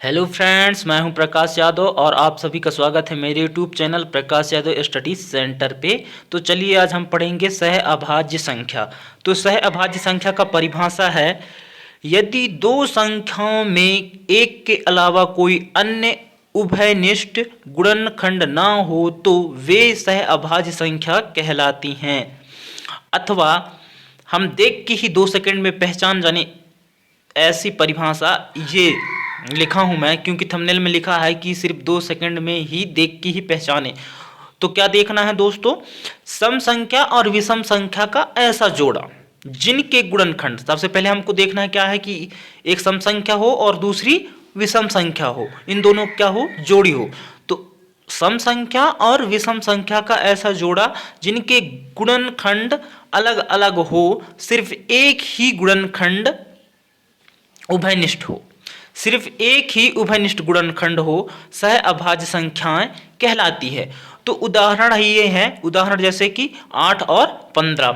Hello friends, मैं हूं प्रकाश यादव और आप सभी का स्वागत है मेरे YouTube channel Prakash Yadav studies centre पे। तो चलिए आज हम पढ़ेंगे सह अभाज्य संख्या। तो सह अभाज्य संख्या का परिभाषा है, यदि दो संख्याओं में एक के अलावा कोई अन्य उभयनिष्ठ गुणनखंड ना हो तो वे सह अभाज्य संख्या कहलाती हैं। अथवा हम देख के ही 2 सेकंड में पहचान जाने ऐसी परिभाषा ये लिखा हूं मैं, क्योंकि थंबनेल में लिखा है कि सिर्फ 2 सेकंड में ही देख के ही पहचाने। तो क्या देखना है दोस्तों? सम संख्या और विषम संख्या का ऐसा जोड़ा जिनके गुणनखंड, सबसे पहले हमको देखना है क्या है कि एक सम संख्या हो और दूसरी विषम संख्या हो, इन दोनों क्या हो, जोड़ी हो। तो सम संख्या और विषम संख्या का ऐसा जोड़ा जिनके गुणनखंड अलग अलग हो, सिर्फ एक ही गुणनखंड उभयनिष्ठ हो, सिर्फ एक ही उभयनिष्ठ गुणनखंड हो, सह अभाज्य संख्याएं कहलाती है। तो उदाहरण ये है, उदाहरण जैसे कि 8 और 15,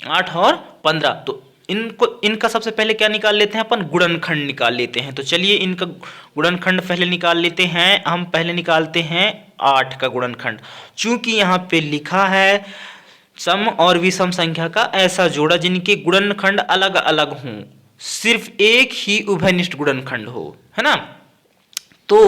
8 और 15। तो इनका सबसे पहले क्या निकाल लेते हैं अपन? गुणनखंड निकाल लेते हैं। तो चलिए इनका गुणनखंड पहले निकाल लेते हैं। हम पहले निकालते हैं 8 का गुणनखंड। चूंकि यहाँ पे लिखा है सम और विषम संख्या का ऐसा जोड़ा जिनके गुणनखंड अलग अलग हों, सिर्फ एक ही उभयनिष्ठ गुणनखंड हो, है ना। तो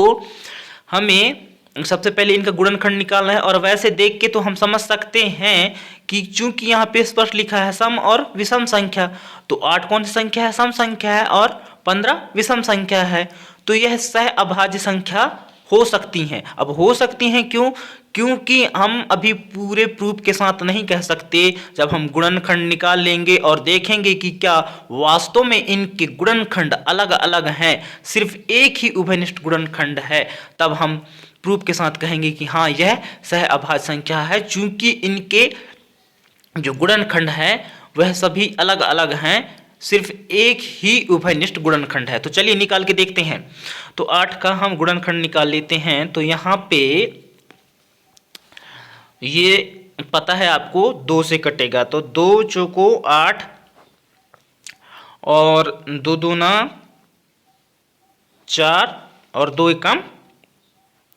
हमें सबसे पहले इनका गुणनखंड निकालना है, और वैसे देख के तो हम समझ सकते हैं कि चूंकि यहाँ पे स्पष्ट लिखा है सम और विषम संख्या, तो 8 कौन सी संख्या है? सम संख्या है, और 15 विषम संख्या है। तो यह सह अभाज्य संख्या हो सकती हैं। अब हो सकती हैं क्यों? क्योंकि हम अभी पूरे प्रूफ के साथ नहीं कह सकते। जब हम गुणनखंड निकाल लेंगे और देखेंगे कि क्या वास्तव में इनके गुणनखंड अलग अलग हैं, सिर्फ एक ही उभयनिष्ठ गुणनखंड है, तब हम प्रूफ के साथ कहेंगे कि हाँ, यह सह अभाज्य संख्या है, चूंकि इनके जो गुणनखंड है वह सभी अलग अलग हैं, सिर्फ एक ही उभयनिष्ठ गुणनखंड है। तो चलिए निकाल के देखते हैं। तो 8 का हम गुणनखंड निकाल लेते हैं। तो यहाँ पे ये पता है आपको 2 से कटेगा, तो 2 चौको 8 और 2 दूना 4 और 2 एकम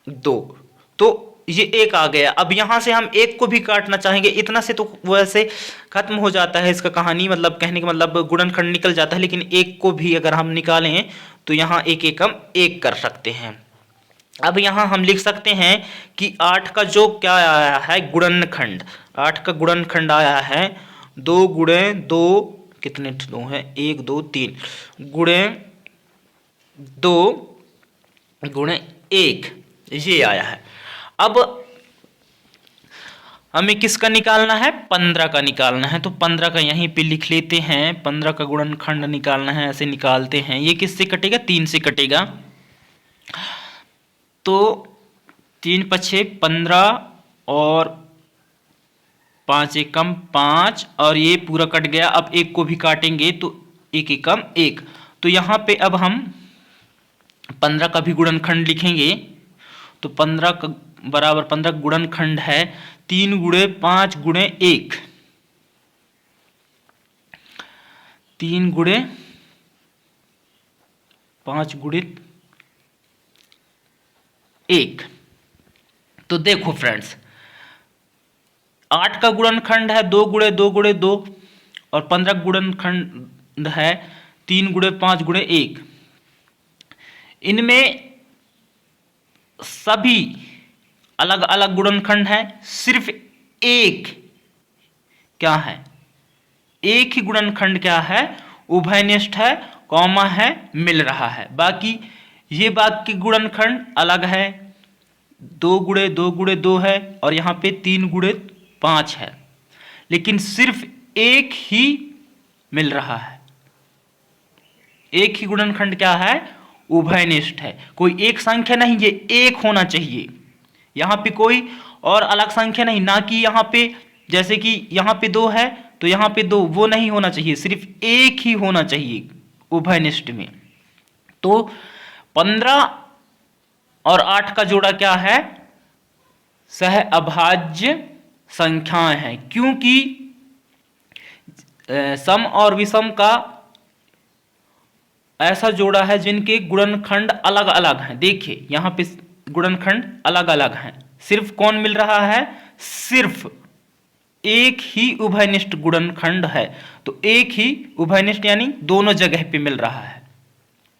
2, तो ये 1 आ गया। अब यहां से हम 1 को भी काटना चाहेंगे, इतना से तो वैसे खत्म हो जाता है इसका कहानी, मतलब कहने का मतलब गुणनखंड निकल जाता है। लेकिन 1 को भी अगर हम निकालें तो यहाँ 1 एकम 1 कर सकते हैं। अब यहाँ हम लिख सकते हैं कि 8 का जो क्या आया है गुणनखंड, 8 का गुणनखंड आया है 2 गुणे 2, कितने 2 हैं? 1 2 3 गुणे 2 गुणे 1, ये आया है। अब हमें किसका निकालना है? 15 का निकालना है। तो 15 का यहीं पे लिख लेते हैं। 15 का गुणनखंड निकालना है, ऐसे निकालते हैं। ये किससे कटेगा? 3 से कटेगा। तो 3 पछे 15 और 5 एकम 5, और ये पूरा कट गया। अब 1 को भी काटेंगे तो 1 एकम 1। तो यहाँ पे अब हम 15 का भी गुणनखंड लिखेंगे। तो 15 का बराबर 15 गुणनखंड है 3 गुणे 5 गुणे 1, 3 गुणे 5 गुणे 1। तो देखो फ्रेंड्स, 8 का गुणनखंड है 2 गुणे 2 गुणे 2, और 15 गुणनखंड है 3 गुणे 5 गुणे 1। इनमें सभी अलग अलग गुणनखंड है, सिर्फ एक क्या है? एक ही गुणनखंड क्या है? उभयनिष्ठ है, कॉमा है, मिल रहा है। बाकी ये बाकी गुणनखंड अलग है, 2 गुणे 2 गुणे 2 है, और यहाँ पे 3 गुणे 5 है। लेकिन सिर्फ एक ही मिल रहा है। एक ही गुणनखंड क्या है? उभयनिष्ठ है। कोई एक संख्या नहीं, ये एक होना चाहिए। यहाँ पे कोई और अलग संख्या नहीं, ना कि यहाँ पे जैसे कि यहाँ पे 2 है तो यहाँ पे 2, वो नहीं होना चाहिए, सिर्फ एक ही होना चाहिए उभयनिष्ठ में। तो 15 और 8 का जोड़ा क्या है? सह अभाज्य संख्याएं हैं, क्योंकि सम और विषम का ऐसा जोड़ा है जिनके गुणनखंड अलग अलग हैं। देखिए यहाँ पे गुणनखंड अलग अलग हैं, सिर्फ कौन मिल रहा है, सिर्फ एक ही उभयनिष्ठ गुणनखंड है। तो एक ही उभयनिष्ठ यानी दोनों जगह पे मिल रहा है,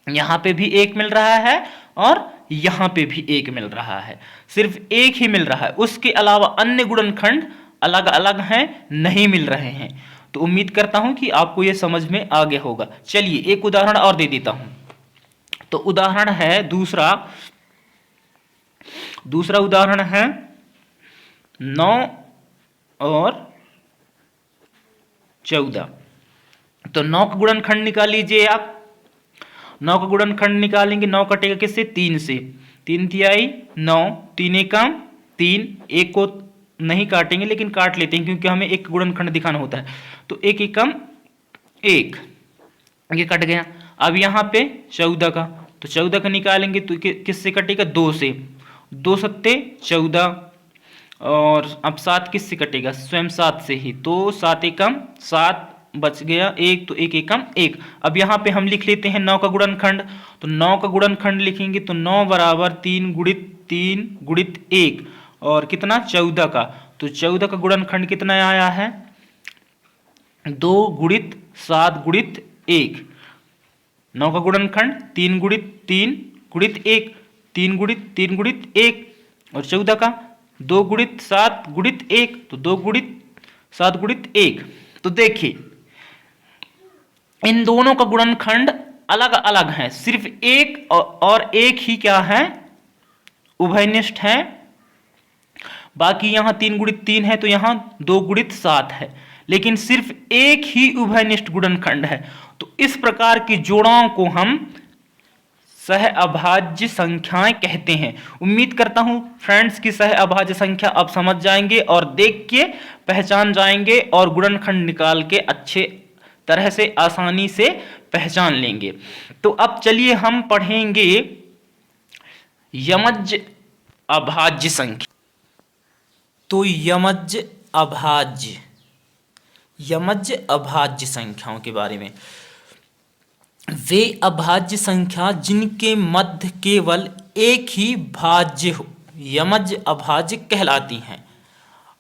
यहाँ पे भी एक मिल रहा है और यहाँ पे भी एक मिल रहा है, सिर्फ एक ही मिल रहा है। उसके अलावा अन्य गुणनखंड अलग अलग हैं, नहीं मिल रहे हैं। तो उम्मीद करता हूं कि आपको यह समझ में आ गया होगा। चलिए एक उदाहरण और दे देता हूं। तो उदाहरण है दूसरा उदाहरण है 9 और 14। तो 9 का गुणनखंड निकाल लीजिए आप। 9 का गुणनखंड निकालेंगे, 9 कटेगा किससे, 3 से। 3 तिहाई 9, 3 एकम 3, एक को नहीं काटेंगे लेकिन काट लेते हैं क्योंकि हमें एक गुणनखंड दिखाना होता है। तो 1 एकम 1, ये कट गया। अब यहाँ पे 14 का, तो 14 का निकालेंगे तो किससे कटेगा, 2 से। 2 सत्ते 14, और अब 7 किससे कटेगा, स्वयं 7 से ही। तो 7 एकम 7 बच गया 1, तो 1 एकम 1। अब यहाँ पे हम लिख लेते हैं 9 का गुणनखंड। तो 9 का गुणनखंड लिखेंगे तो 9 बराबर 3 गुणित 1 और कितना, 14 का। तो 14 का गुणनखंड कितना आया है, 2 गुणित 7 गुणित 1। 9 का गुणनखंड 3 गुणित 3 गुणित 1, 3 गुणित 1, और 14 का 2 गुणित 7 गुणित 1, तो 2 गुणित 7 गुणित 1। तो देखिए इन दोनों का गुणनखंड अलग अलग है, सिर्फ एक और एक ही क्या है, उभयनिष्ठ है। बाकी यहां 3 गुणित 3 है, तो यहां 2 गुणित 7 है, लेकिन सिर्फ एक ही उभयनिष्ठ गुणनखंड है। तो इस प्रकार की जोड़ों को हम सहअभाज्य संख्याएं कहते हैं। उम्मीद करता हूं फ्रेंड्स की सहअभाज्य संख्या आप समझ जाएंगे और देख के पहचान जाएंगे और गुणनखंड निकाल के अच्छे तरह से आसानी से पहचान लेंगे। तो अब चलिए हम पढ़ेंगे यमज्ज अभाज्य संख्या। तो यमज्ज अभाज्य संख्याओं के बारे में, वे अभाज्य संख्या जिनके मध्य केवल एक ही भाज्य हो, यमज्ज अभाज्य कहलाती हैं।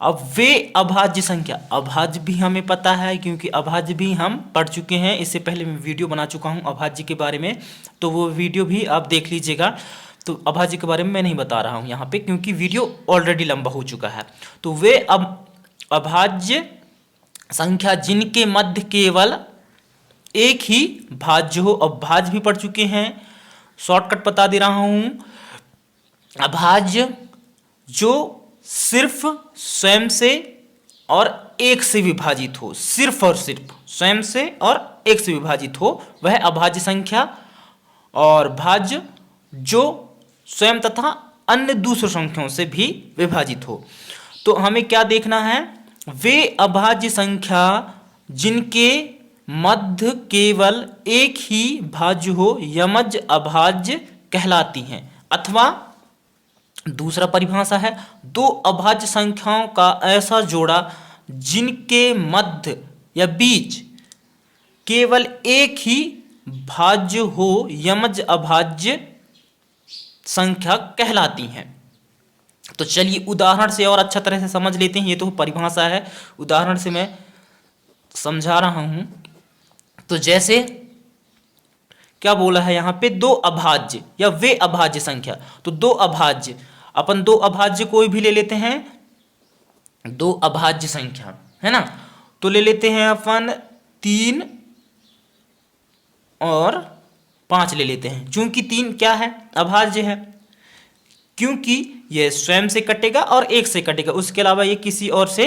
अब वे अभाज्य संख्या, अभाज्य भी हमें पता है क्योंकि अभाज्य भी हम पढ़ चुके हैं, इससे पहले मैं वीडियो बना चुका हूं अभाज्य के बारे में, तो वो वीडियो भी आप देख लीजिएगा। तो अभाज्य के बारे में मैं नहीं बता रहा हूं यहाँ पे क्योंकि वीडियो ऑलरेडी लंबा हो चुका है। तो वे अभाज्य संख्या जिनके मध्य केवल एक ही भाज्य हो, अब भाज्य भी पढ़ चुके हैं, शॉर्टकट बता दे रहा हूं। अभाज्य जो सिर्फ स्वयं से और एक से विभाजित हो, सिर्फ और सिर्फ स्वयं से और एक से विभाजित हो, वह अभाज्य संख्या। और भाज्य जो स्वयं तथा अन्य दूसरी संख्याओं से भी विभाजित हो। तो हमें क्या देखना है, वे अभाज्य संख्या जिनके मध्य केवल एक ही भाज्य हो, यमज्ज अभाज्य कहलाती हैं। अथवा दूसरा परिभाषा है, दो अभाज्य संख्याओं का ऐसा जोड़ा जिनके मध्य या बीच केवल एक ही भाज्य हो, यमज्ज अभाज्य संख्या कहलाती हैं। तो चलिए उदाहरण से और अच्छा तरह से समझ लेते हैं। ये तो परिभाषा है, उदाहरण से मैं समझा रहा हूं। तो जैसे क्या बोला है यहाँ पे, दो अभाज्य या वे अभाज्य संख्या। तो दो अभाज्य, अपन दो अभाज्य कोई भी ले लेते हैं, दो अभाज्य संख्या है ना। तो ले लेते हैं अपन 3 और 5 ले लेते हैं। चूंकि 3 क्या है, अभाज्य है, क्योंकि यह स्वयं से कटेगा और एक से कटेगा, उसके अलावा ये किसी और से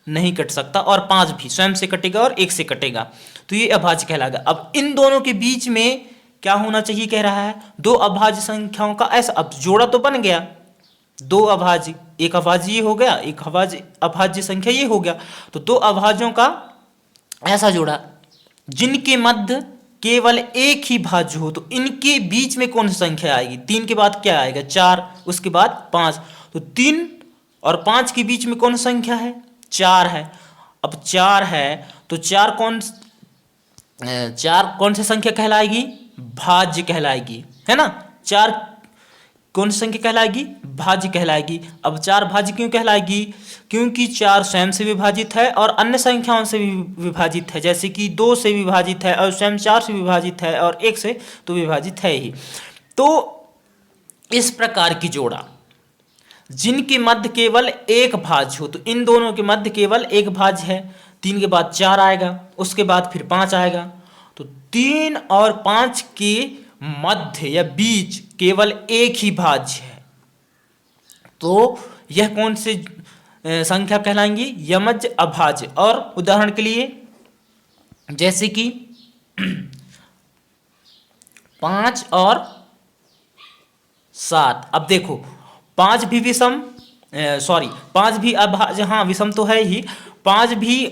नहीं कट सकता। और 5 भी स्वयं से कटेगा और एक से कटेगा, तो ये अभाज्य कहलाएगा। अब इन दोनों के बीच में क्या होना चाहिए कह रहा है, दो अभाज्य संख्याओं का ऐसा, अब जोड़ा तो बन गया, दो अभाज्य, एक अभाज्य ये हो गया, एक अभाज्य संख्या ये हो गया। तो दो अभाज्यों का ऐसा जोड़ा जिनके मध्य केवल एक ही भाज्य हो। तो इनके बीच में कौन सी संख्या आएगी, 3 के बाद क्या आएगा, 4, उसके बाद 5। तो 3 और 5 के बीच में कौन सी संख्या है, 4 है। अब 4 है तो 4 कौन सी संख्या कहलाएगी, भाज्य कहलाएगी, है ना। 4 कौन सी संख्या कहलाएगी? भाज्य कहलाएगी। अब 4 भाज्य क्यों कहलाएगी? क्योंकि 4 स्वयं से विभाजित है और अन्य संख्याओं से भी विभाजित है, जैसे कि 2 से विभाजित है और स्वयं 4 से विभाजित है और 1 से तो विभाजित है ही। तो इस प्रकार की जोड़ा जिनके मध्य केवल एक भाज्य हो, तो इन दोनों के मध्य केवल एक भाज्य है। 3 के बाद 4 आएगा, उसके बाद फिर 5 आएगा, तो 3 और 5 के मध्य या बीच केवल एक ही भाज्य है, तो यह कौन सी संख्या कहलाएंगी? यमज अभाज्य। और उदाहरण के लिए जैसे कि 5 और 7। अब देखो 5 भी विषम, 5 भी अभाज्य, हाँ विषम तो है ही, 5 भी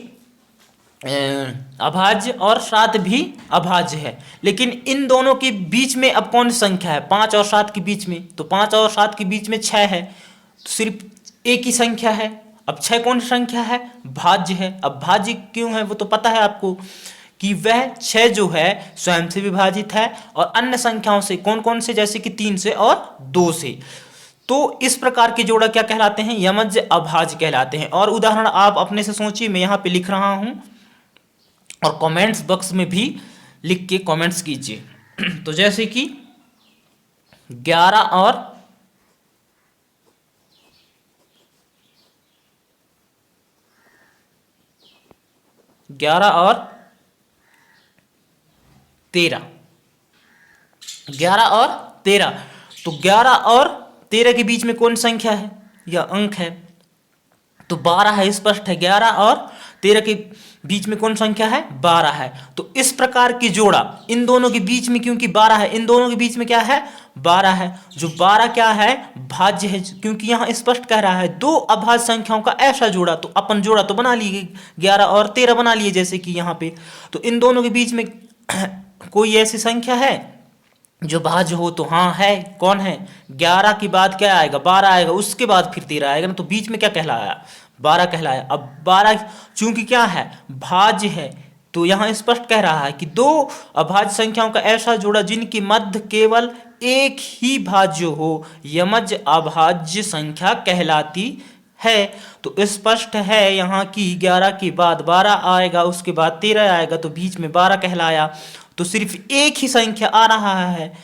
अभाज्य और 7 भी अभाज्य है, लेकिन इन दोनों के बीच में अब कौन सी संख्या है? 5 और 7 के बीच में, तो 5 और 7 के बीच में 6 है, तो सिर्फ एक ही संख्या है। अब 6 कौन सी संख्या है? भाज्य है। अब भाज्य क्यों है वो तो पता है आपको, कि वह 6 जो है स्वयं से विभाजित है और अन्य संख्याओं से, कौन कौन से? जैसे कि 3 से और 2 से। तो इस प्रकार के जोड़ा क्या कहलाते हैं? यमज अभाज्य कहलाते हैं। और उदाहरण आप अपने से सोचिए, मैं यहाँ पे लिख रहा हूं और कमेंट्स बॉक्स में भी लिख के कमेंट्स कीजिए। तो जैसे कि 11 और 13, 11 और 13, तो 11 और 13 के बीच में कौन संख्या है या अंक है? तो 12 है, स्पष्ट है। 11 और 13 के बीच में कौन संख्या है? 12 है। तो इस प्रकार की जोड़ा इन दोनों के बीच में, क्योंकि 12 है, इन दोनों के बीच में क्या है? 12 है। जो 12 क्या है? भाज्य है, क्योंकि यहाँ स्पष्ट कह रहा है 2 अभाज्य संख्याओं का ऐसा जोड़ा। तो अपन जोड़ा तो बना लिए, 11 और 13 बना लिए जैसे कि यहाँ पे। तो इन दोनों के बीच में कोई ऐसी संख्या है जो भाज्य हो? तो हाँ है। कौन है? 11 के बाद क्या आएगा? 12 आएगा, उसके बाद फिर 13 आएगा ना, तो बीच में क्या कहलाया? 12 कहलाया। अब 12 चूंकि क्या है? भाज्य है, तो यहाँ स्पष्ट कह रहा है कि 2 अभाज्य संख्याओं का ऐसा जोड़ा जिनके मध्य केवल एक ही भाज्य हो, यमज अभाज्य संख्या कहलाती है। तो स्पष्ट है यहाँ की 11 के बाद 12 आएगा, उसके बाद 13 आएगा, तो बीच में 12 कहलाया। तो सिर्फ एक ही संख्या आ रहा है,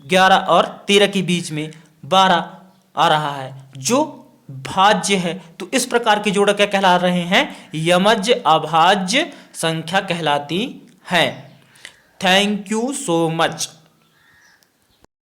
11 और 13 के बीच में 12 आ रहा है जो भाज्य है। तो इस प्रकार के जोड़ा क्या कहला रहे हैं? यमज अभाज्य संख्या कहलाती है। Thank you so much.